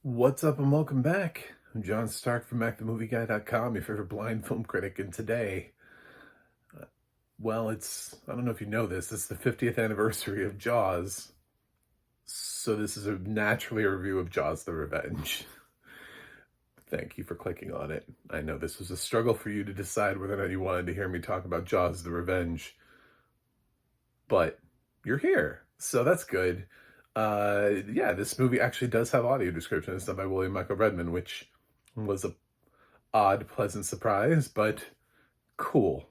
What's up and welcome back. I'm John Stark from MacTheMovieGuy.com, your favorite blind film critic, and today, I don't know if you know this, it's the 50th anniversary of Jaws, so this is naturally a review of Jaws the Revenge. Thank you for clicking on it. I know this was a struggle for you to decide whether or not you wanted to hear me talk about Jaws the Revenge, but you're here, so that's good. Yeah, this movie actually does have audio description. It's done by William Michael Redman, which was a odd, pleasant surprise, but cool.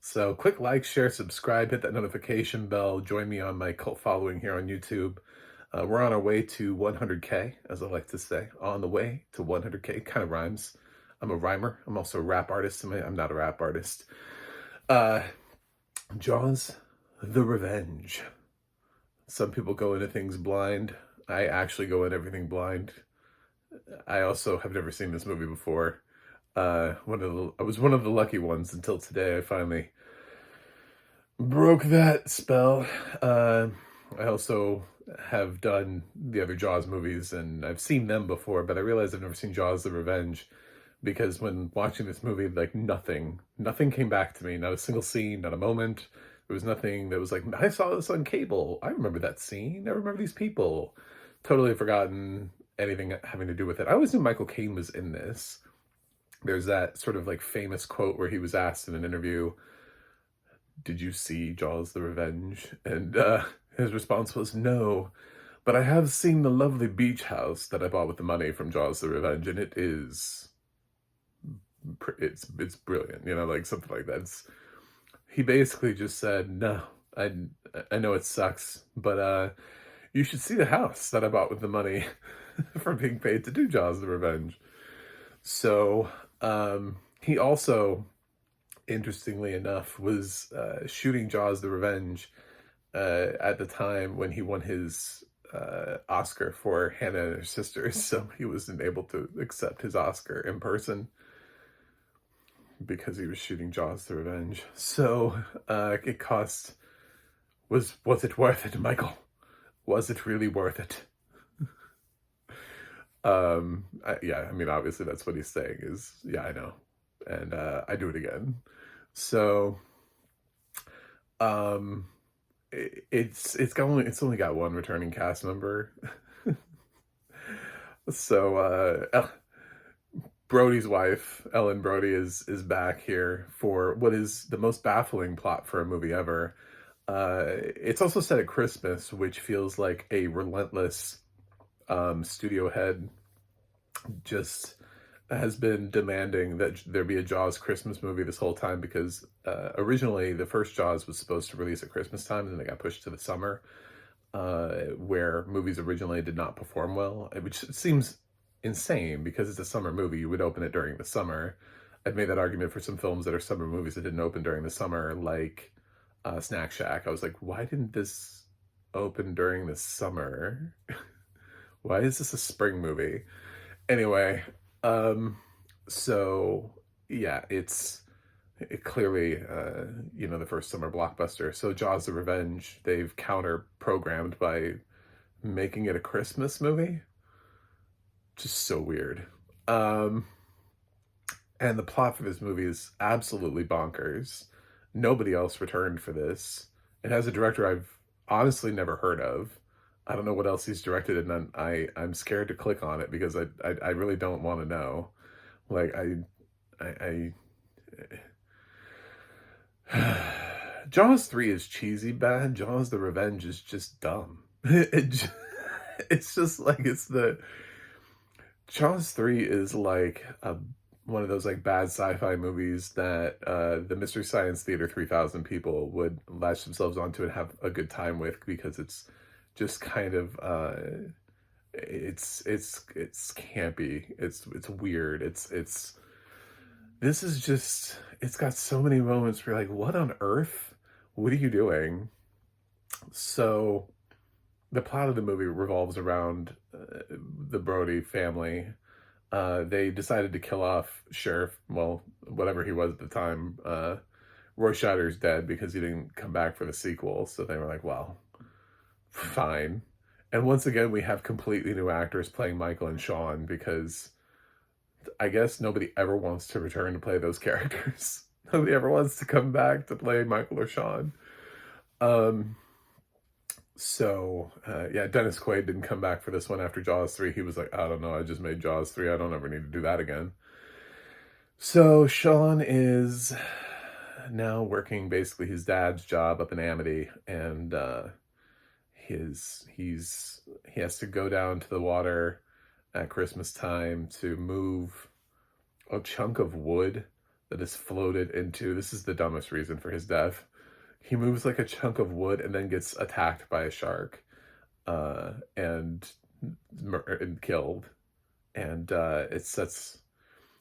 So click like, share, subscribe, hit that notification bell, join me on my cult following here on YouTube. We're on our way to 100K, as I like to say. On the way to 100K, kind of rhymes. I'm a rhymer. I'm also a rap artist. I'm not a rap artist. Jaws, the Revenge. Some people go into things blind. I actually go in everything blind. I also have never seen this movie before. I was one of the lucky ones until today. I finally broke that spell. I also have done the other Jaws movies, and I've seen them before, but I realized I've never seen Jaws the Revenge, because when watching this movie, like nothing came back to me. Not a single scene, not a moment. There was nothing that was like, I saw this on cable. I remember that scene. I remember these people. Totally forgotten anything having to do with it. I always knew Michael Caine was in this. There's that sort of like famous quote where he was asked in an interview, "Did you see Jaws the Revenge?" And his response was, "No, but I have seen the lovely beach house that I bought with the money from Jaws the Revenge, and it's brilliant," like something like that. He basically just said, "No, I know it sucks, but you should see the house that I bought with the money from being paid to do Jaws the Revenge." So he also, interestingly enough, was shooting Jaws the Revenge at the time when he won his Oscar for Hannah and Her Sisters. So he wasn't able to accept his Oscar in person because he was shooting Jaws the Revenge. So it cost, was it worth it, Michael? Was it really worth it? Yeah, I mean, obviously that's what he's saying is, yeah, I know. And I do it again. So it's only got one returning cast member. So Brody's wife, Ellen Brody, is back here for what is the most baffling plot for a movie ever. It's also set at Christmas, which feels like a relentless studio head just has been demanding that there be a Jaws Christmas movie this whole time, because originally the first Jaws was supposed to release at Christmas time, and then it got pushed to the summer, where movies originally did not perform well, which seems insane because it's a summer movie. You would open it during the summer. I've made that argument for some films that are summer movies that didn't open during the summer, like Snack Shack. I was like, why didn't this open during the summer? Why is this a spring movie? Anyway, so yeah, it clearly, the first summer blockbuster. So Jaws the Revenge, they've counter-programmed by making it a Christmas movie. Just so weird. And the plot for this movie is absolutely bonkers. Nobody else returned for this. It has a director I've honestly never heard of. I don't know what else he's directed, and I'm scared to click on it because I really don't want to know. Like Jaws 3 is cheesy bad. Jaws the Revenge is just dumb. It's just like Jaws 3 is like one of those like bad sci-fi movies that the Mystery Science Theater 3000 people would latch themselves onto and have a good time with, because it's just kind of it's campy, it's weird, it's got so many moments where you're like, what on earth, what are you doing? So the plot of the movie revolves around the Brody family. They decided to kill off Sheriff, well, whatever he was at the time. Roy Scheider's dead because he didn't come back for the sequel, so they were like, well, fine. And once again, we have completely new actors playing Michael and Sean because I guess nobody ever wants to return to play those characters. Nobody ever wants to come back to play Michael or Sean. Um, yeah, Dennis Quaid didn't come back for this one after Jaws 3. He was like, I don't know, I just made Jaws 3. I don't ever need to do that again. So Sean is now working basically his dad's job up in Amity, and he has to go down to the water at Christmas time to move a chunk of wood that is floated into, this is the dumbest reason for his death. He moves like a chunk of wood and then gets attacked by a shark, and killed. And it sets,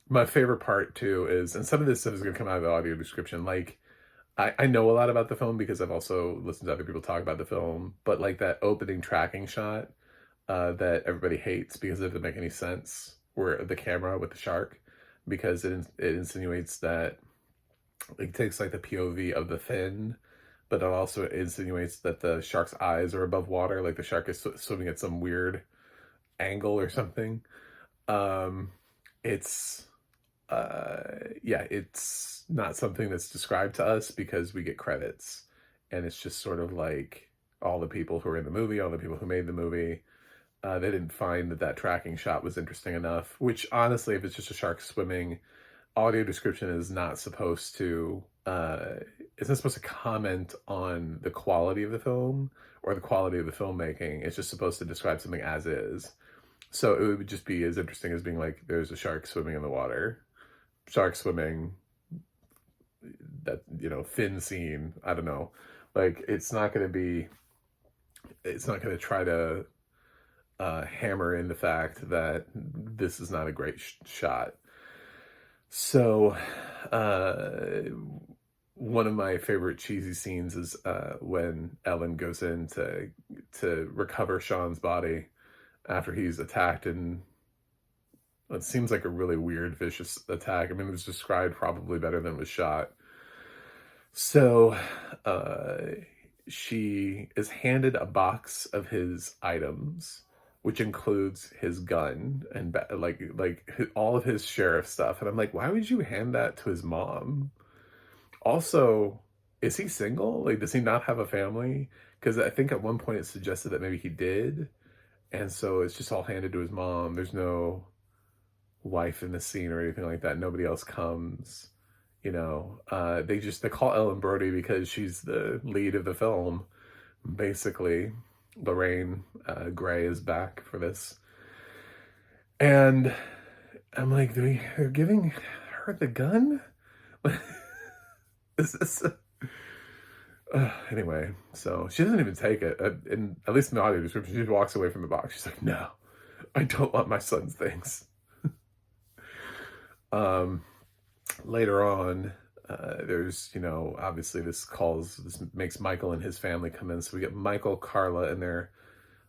my favorite part too is, and some of this stuff is going to come out of the audio description, like, I know a lot about the film because I've also listened to other people talk about the film, but like that opening tracking shot that everybody hates because it doesn't make any sense, where the camera with the shark, because it insinuates that it takes like the POV of the fin, but it also insinuates that the shark's eyes are above water, like the shark is swimming at some weird angle or something. It's yeah, it's not something that's described to us because we get credits, and it's just sort of like all the people who are in the movie, all the people who made the movie, they didn't find that tracking shot was interesting enough, which honestly, if it's just a shark swimming, audio description is not supposed to, it's not supposed to comment on the quality of the film or the quality of the filmmaking. It's just supposed to describe something as is. So it would just be as interesting as being like, there's a shark swimming in the water. Shark swimming, that, you know, fin scene, I don't know. Like, it's not going to try to hammer in the fact that this is not a great shot. So, one of my favorite cheesy scenes is when Ellen goes in to recover Sean's body after he's attacked, and it seems like a really weird, vicious attack. I mean, it was described probably better than it was shot. So, she is handed a box of his items, which includes his gun and like all of his sheriff stuff. And I'm like, why would you hand that to his mom? Also, is he single? Like, does he not have a family? Because I think at one point it suggested that maybe he did. And so it's just all handed to his mom. There's no wife in the scene or anything like that. Nobody else comes. You know, they call Ellen Brody because she's the lead of the film. Basically, Lorraine Gray is back for this. And I'm like, they're giving her the gun? Is this... anyway, so she doesn't even take it. And at least in the audio description, she just walks away from the box. She's like, no, I don't want my son's things. Later on, there's, you know, obviously this makes Michael and his family come in. So we get Michael, Carla, and their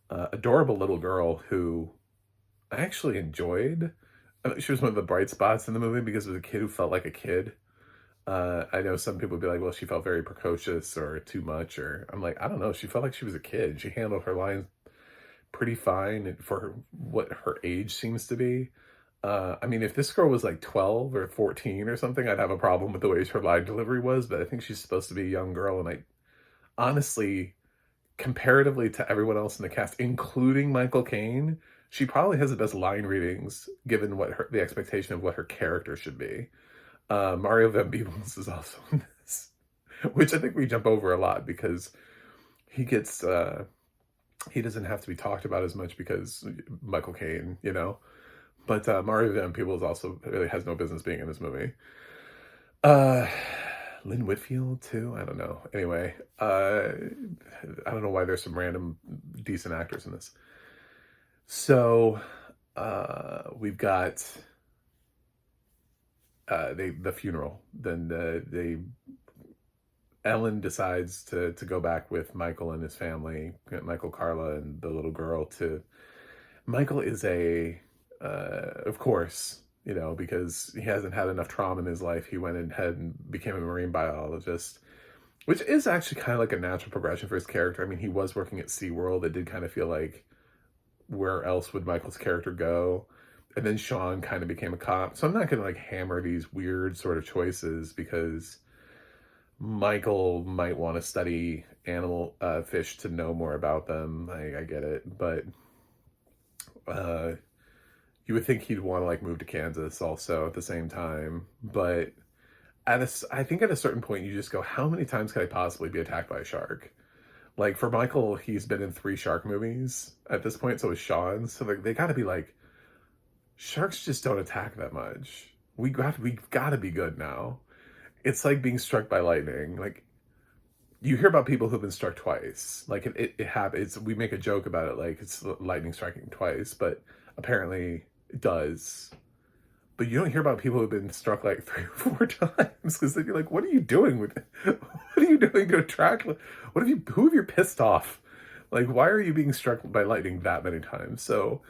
adorable little girl who I actually enjoyed. She was one of the bright spots in the movie because it was a kid who felt like a kid. I know some people would be like, well, she felt very precocious or too much, or I'm like, I don't know. She felt like she was a kid. She handled her lines pretty fine for what her age seems to be. I mean, if this girl was like 12 or 14 or something, I'd have a problem with the way her line delivery was, but I think she's supposed to be a young girl, and I honestly, comparatively to everyone else in the cast, including Michael Caine, she probably has the best line readings given what the expectation of what her character should be. Mario Van Peebles is also in this, which I think we jump over a lot because he gets, he doesn't have to be talked about as much because Michael Caine, you know. But Mario Van Peebles also really has no business being in this movie. Lynn Whitfield too? I don't know. Anyway, I don't know why there's some random decent actors in this. So we've got the funeral. Then Ellen decides to go back with Michael and his family, Michael, Carla, and the little girl. Michael is of course, you know, because he hasn't had enough trauma in his life, he went ahead and became a marine biologist. which is actually kind of like a natural progression for his character. I mean, he was working at SeaWorld. It did kind of feel like, where else would Michael's character go? And then Sean kind of became a cop. So I'm not going to like hammer these weird sort of choices, because Michael might want to study fish to know more about them. I get it. But uh, you would think he'd want to like move to Kansas also at the same time. But I think at a certain point you just go, how many times could I possibly be attacked by a shark? Like for Michael, he's been in 3 shark movies at this point, so is Sean. So they got to be like, sharks just don't attack that much. We've got to be good now. It's like being struck by lightning. Like, you hear about people who've been struck twice. Like it happens. We make a joke about it, like it's lightning striking twice, but apparently it does. But you don't hear about people who've been struck like 3 or 4 times, because they'd be like, "What are you doing with it? What are you doing to attract? Who have you pissed off? Like, why are you being struck by lightning that many times?" So,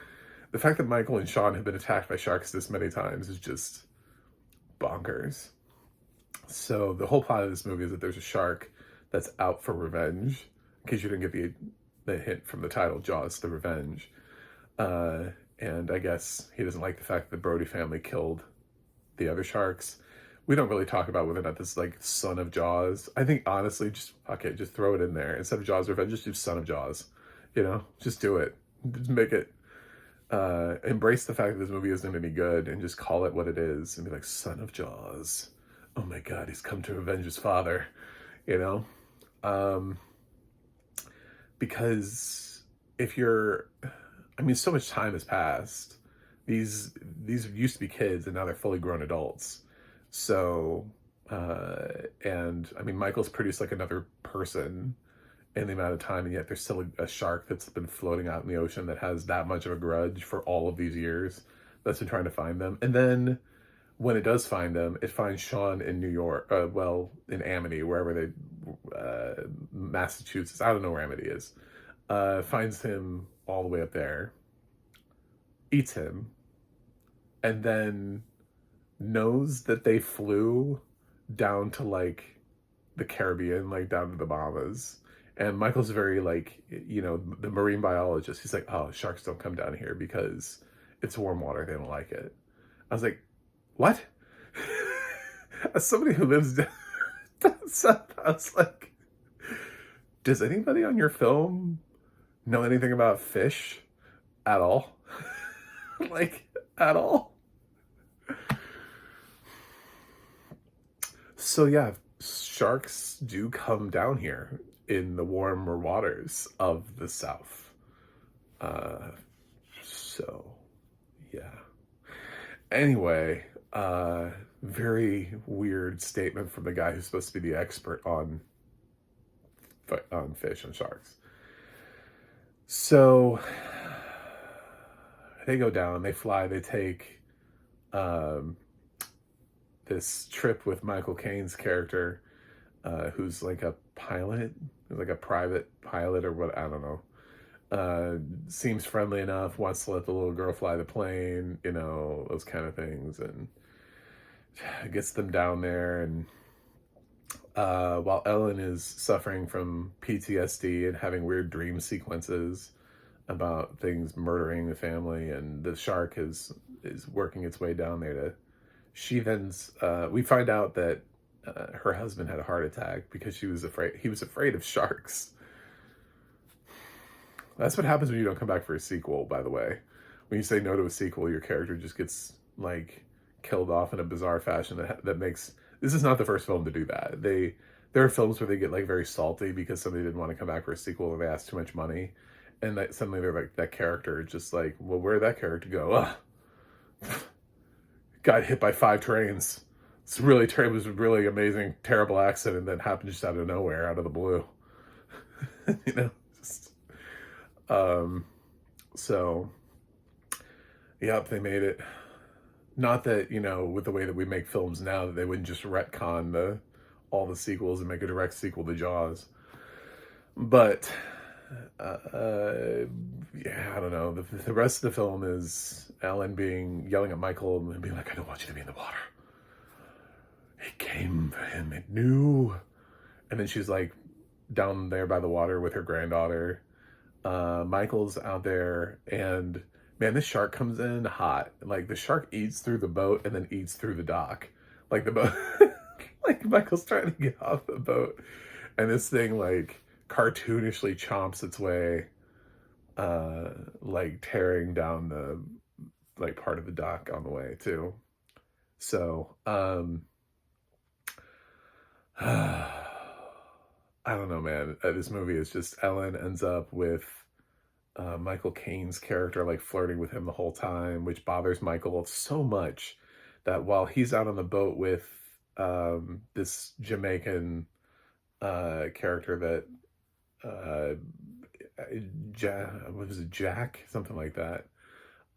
the fact that Michael and Sean have been attacked by sharks this many times is just bonkers. So the whole plot of this movie is that there's a shark that's out for revenge. In case you didn't get the hint from the title, Jaws: The Revenge. And I guess he doesn't like the fact that the Brody family killed the other sharks. We don't really talk about whether or not this is like son of Jaws. I think honestly, just throw it in there. Instead of Jaws: Revenge, just do son of Jaws. Just do it. Just make it, embrace the fact that this movie isn't any good, and just call it what it is and be like, son of Jaws. Oh my God, he's come to avenge his father, because so much time has passed. These used to be kids, and now they're fully grown adults. So, and Michael's produced like another person in the amount of time, and yet there's still a shark that's been floating out in the ocean that has that much of a grudge for all of these years, that's been trying to find them. And then when it does find them, it finds Sean in New York, in Amity, wherever Massachusetts, I don't know where Amity is, finds him all the way up there, eats him, and then knows that they flew down to like the Caribbean, like down to the Bahamas. And Michael's very like, the marine biologist. He's like, oh, sharks don't come down here because it's warm water. They don't like it. I was like, what? As somebody who lives down south, I was like, does anybody on your film know anything about fish at all? Like, at all? So yeah, sharks do come down here in the warmer waters of the South. So yeah. Anyway, very weird statement from the guy who's supposed to be the expert on fish and sharks. So they go down, they fly, they take this trip with Michael Caine's character, who's like a pilot, like a private pilot or what, I don't know. Seems friendly enough, wants to let the little girl fly the plane, those kind of things, and gets them down there. And while Ellen is suffering from PTSD and having weird dream sequences about things murdering the family, and the shark is working its way down there we find out that her husband had a heart attack because he was afraid of sharks. That's what happens when you don't come back for a sequel, by the way. When you say no to a sequel, your character just gets like killed off in a bizarre fashion that makes, this is not the first film to do that. There are films where they get like very salty because somebody didn't want to come back for a sequel or they asked too much money, and that suddenly they're like, that character just like, well, where'd that character go? Got hit by 5 trains. It was a really amazing, terrible accident that happened just out of nowhere, out of the blue. So, yep, they made it. Not that, with the way that we make films now, that they wouldn't just retcon all the sequels and make a direct sequel to Jaws. But, yeah, I don't know. The rest of the film is Ellen yelling at Michael and being like, I don't want you to be in the water. It came for him. It knew. and then she's like down there by the water with her granddaughter. Michael's out there, and man, this shark comes in hot. Like the shark eats through the boat and then eats through the dock. Like the boat, like Michael's trying to get off the boat, and this thing like cartoonishly chomps its way, like tearing down the like part of the dock on the way too. So, I don't know, man. This movie is just Ellen ends up with Michael Caine's character like flirting with him the whole time, which bothers Michael so much that while he's out on the boat with this Jamaican character that what was it, Jack, something like that,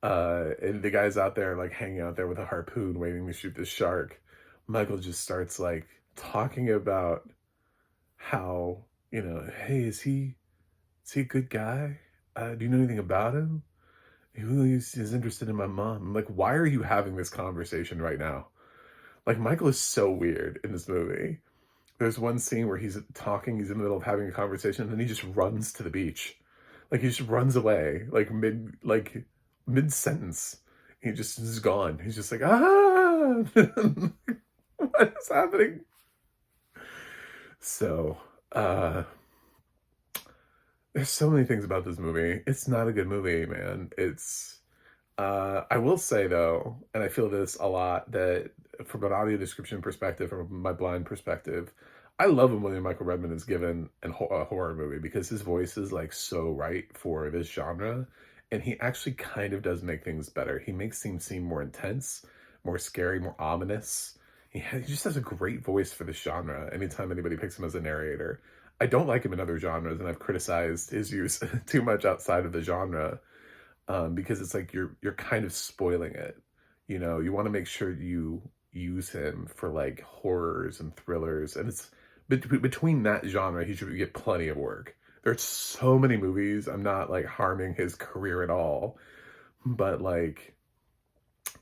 and the guy's out there like hanging out there with a harpoon waiting to shoot the shark, Michael just starts like talking about how, hey, is he a good guy? Do you know anything about him? He's interested in my mom. I'm like, why are you having this conversation right now? Like, Michael is so weird in this movie. There's one scene where he's talking, he's in the middle of having a conversation, and then he just runs to the beach. Like, he just runs away, like mid sentence. He just is gone. He's just like, ah, what is happening? So, there's so many things about this movie. It's not a good movie, man. I will say though, and I feel this a lot, that from an audio description perspective, from my blind perspective, I love when William Michael Redman is given a horror movie because his voice is like so right for this genre. And he actually kind of does make things better. He makes things seem more intense, more scary, more ominous. He just has a great voice for this genre anytime anybody picks him as a narrator. I don't like him in other genres, and I've criticized his use too much outside of the genre, because it's like you're kind of spoiling it. You want to make sure you use him for like horrors and thrillers, and it's between that genre, he should get plenty of work. There's so many movies. I'm not like harming his career at all, but like,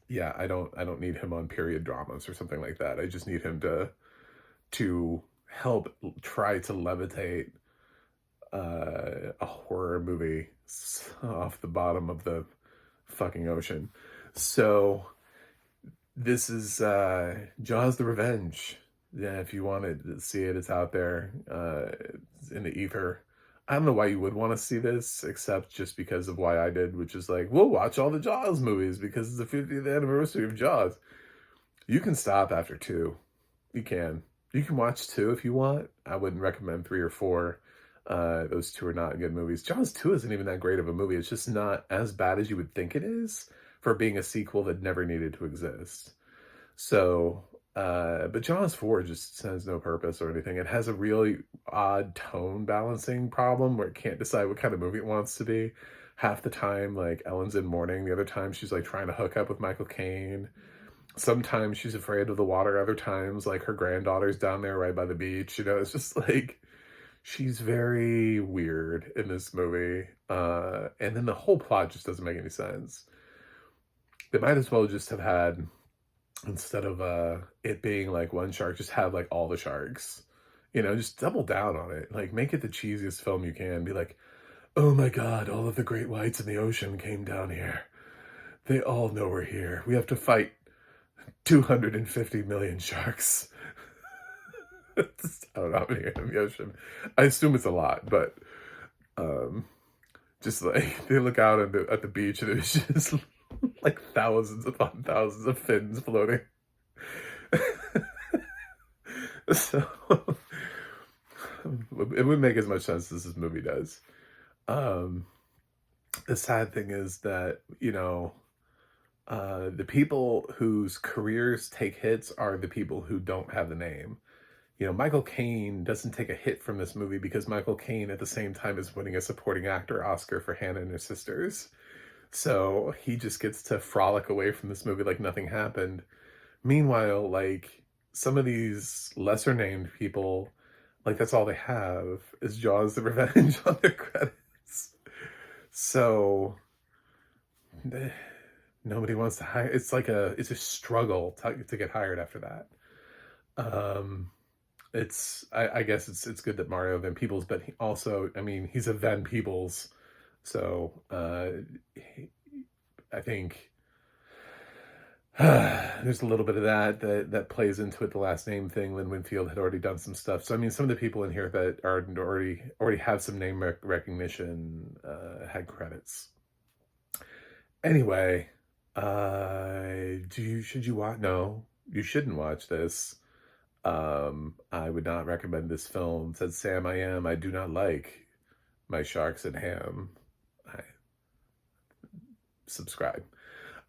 yeah, I don't need him on period dramas or something like that. I just need him to help try to levitate a horror movie off the bottom of the fucking ocean. So this is Jaws: The Revenge. Yeah, if you wanted to see it, it's out there. It's in the ether. I don't know why you would want to see this, except just because of why I did, which is like, we'll watch all the Jaws movies because it's the 50th anniversary of Jaws. You can stop after 2. You can. You can watch 2 if you want. I wouldn't recommend 3 or 4. Those 2 are not good movies. Jaws 2 isn't even that great of a movie. It's just not as bad as you would think it is for being a sequel that never needed to exist. So, but Jaws 4 just has no purpose or anything. It has a really odd tone balancing problem where it can't decide what kind of movie it wants to be. Half the time, like, Ellen's in mourning. The other time, she's, like, trying to hook up with Michael Caine. Sometimes she's afraid of the water. Other times, like, her granddaughter's down there right by the beach. It's just, like, she's very weird in this movie. And then the whole plot just doesn't make any sense. They might as well just have had, instead of it being like one shark, just have like all the sharks. Just double down on it. Like, make it the cheesiest film you can. Be like, oh my god, all of the great whites in the ocean came down here. They all know we're here. We have to fight 250 million sharks. I don't know how many are in the ocean. I assume it's a lot, but just like they look out at the beach and there's just like thousands upon thousands of fins floating. So it would make as much sense as this movie does. The sad thing is that, the people whose careers take hits are the people who don't have the name. Michael Caine doesn't take a hit from this movie because Michael Caine at the same time is winning a supporting actor Oscar for Hannah and Her Sisters. So he just gets to frolic away from this movie like nothing happened. Meanwhile, like, some of these lesser named people, like, that's all they have is Jaws: The Revenge on their credits. So nobody wants to hire. It's a struggle to get hired after that. I guess it's good that Mario Van Peebles, but he also, I mean, he's a Van Peebles, so I think there's a little bit of that plays into it. The last name thing. Lin Winfield had already done some stuff, so I mean, some of the people in here that are already have some name recognition had credits. Anyway, should you watch? No, you shouldn't watch this. I would not recommend this film. Said Sam, I do not like my sharks and ham. I subscribe.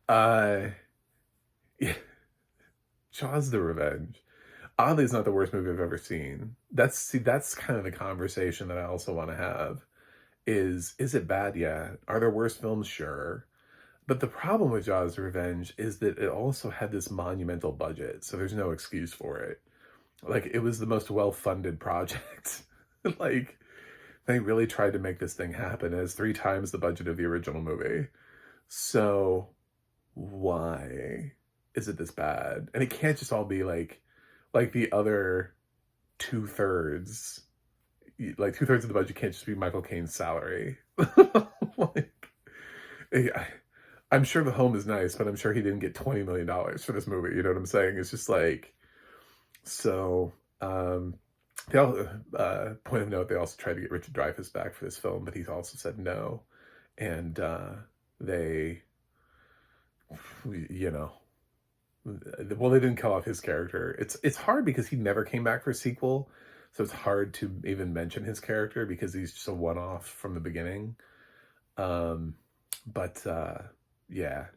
Uh, yeah, Jaws the Revenge. Oddly, it's not the worst movie I've ever seen. That's kind of the conversation that I also want to have. Is it bad? Yeah. Are there worse films? Sure. But the problem with Jaws the Revenge is that it also had this monumental budget, so there's no excuse for it. Like, it was the most well-funded project. Like, they really tried to make this thing happen. It's 3 times the budget of the original movie. So, why is it this bad? And it can't just all be like the other 2/3. Like, 2/3 of the budget can't just be Michael Caine's salary. Like, I'm sure the home is nice, but I'm sure he didn't get $20 million for this movie. You know what I'm saying? It's just like, so, they all, point of note, they also tried to get Richard Dreyfuss back for this film, but he also said no. And, they, you know, well, they didn't kill off his character. It's hard because he never came back for a sequel, so it's hard to even mention his character because he's just a one-off from the beginning. But, yeah.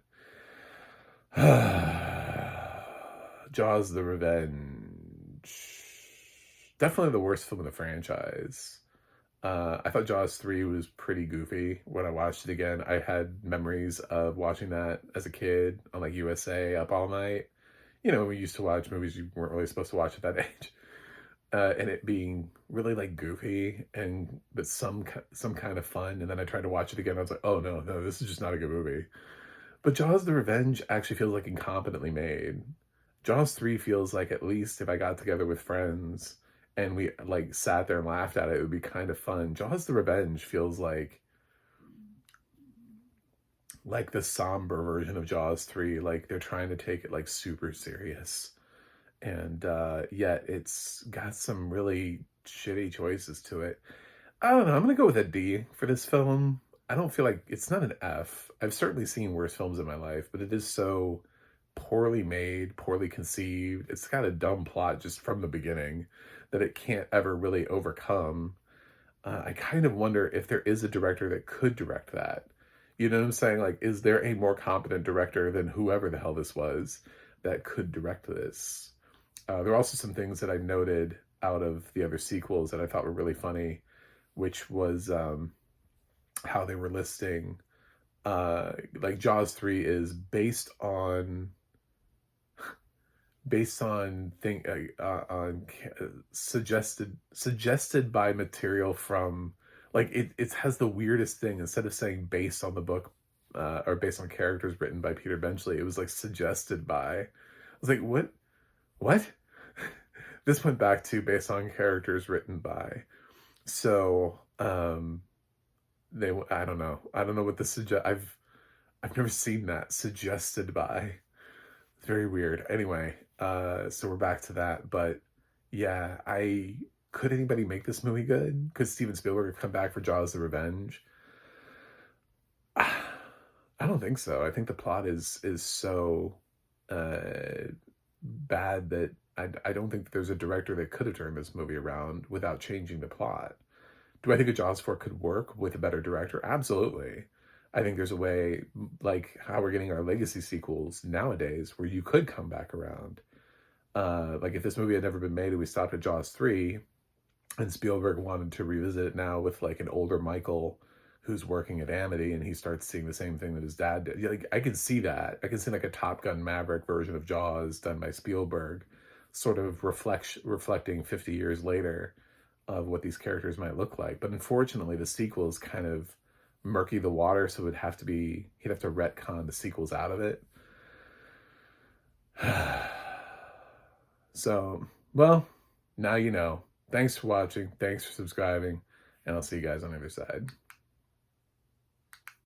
Jaws the Revenge. Definitely the worst film of the franchise. I thought Jaws 3 was pretty goofy when I watched it again. I had memories of watching that as a kid on like USA Up All Night. You know, we used to watch movies you weren't really supposed to watch at that age. And it being really like goofy but some kind of fun. And then I tried to watch it again. I was like, oh no, this is just not a good movie. But Jaws the Revenge actually feels like incompetently made. Jaws 3 feels like, at least if I got together with friends and we like sat there and laughed at it, it would be kind of fun. Jaws the Revenge feels like the somber version of Jaws 3. Like they're trying to take it like super serious. And yet it's got some really shitty choices to it. I don't know. I'm going to go with a D for this film. I don't feel like it's not an F. I've certainly seen worse films in my life, but it is so poorly made, poorly conceived. It's got a dumb plot just from the beginning that it can't ever really overcome. I kind of wonder if there is a director that could direct that. You know what I'm saying? Like, is there a more competent director than whoever the hell this was that could direct this? There are also some things that I noted out of the other sequels that I thought were really funny, which was how they were listing, like Jaws 3 is based on suggested by material from, like, it has the weirdest thing. Instead of saying based on the book or based on characters written by Peter Benchley, it was like suggested by. I was like, what? This went back to based on characters written by. So I don't know what the I've never seen that suggested by. It's very weird. Anyway, so we're back to that. But yeah, could anybody make this movie good? Could Steven Spielberg come back for Jaws the Revenge? I don't think so. I think the plot is so bad that I don't think that there's a director that could have turned this movie around without changing the plot. Do I think a Jaws 4 could work with a better director? Absolutely. I think there's a way, like how we're getting our legacy sequels nowadays, where you could come back around. Like if this movie had never been made and we stopped at Jaws 3, and Spielberg wanted to revisit it now with like an older Michael who's working at Amity, and he starts seeing the same thing that his dad did. Like, I can see that. I can see like a Top Gun Maverick version of Jaws done by Spielberg, sort of reflecting 50 years later of what these characters might look like. But unfortunately, the sequels kind of murky the water, so he'd have to retcon the sequels out of it. So, well, Now you know. Thanks for watching. Thanks for subscribing. And I'll see you guys on the other side.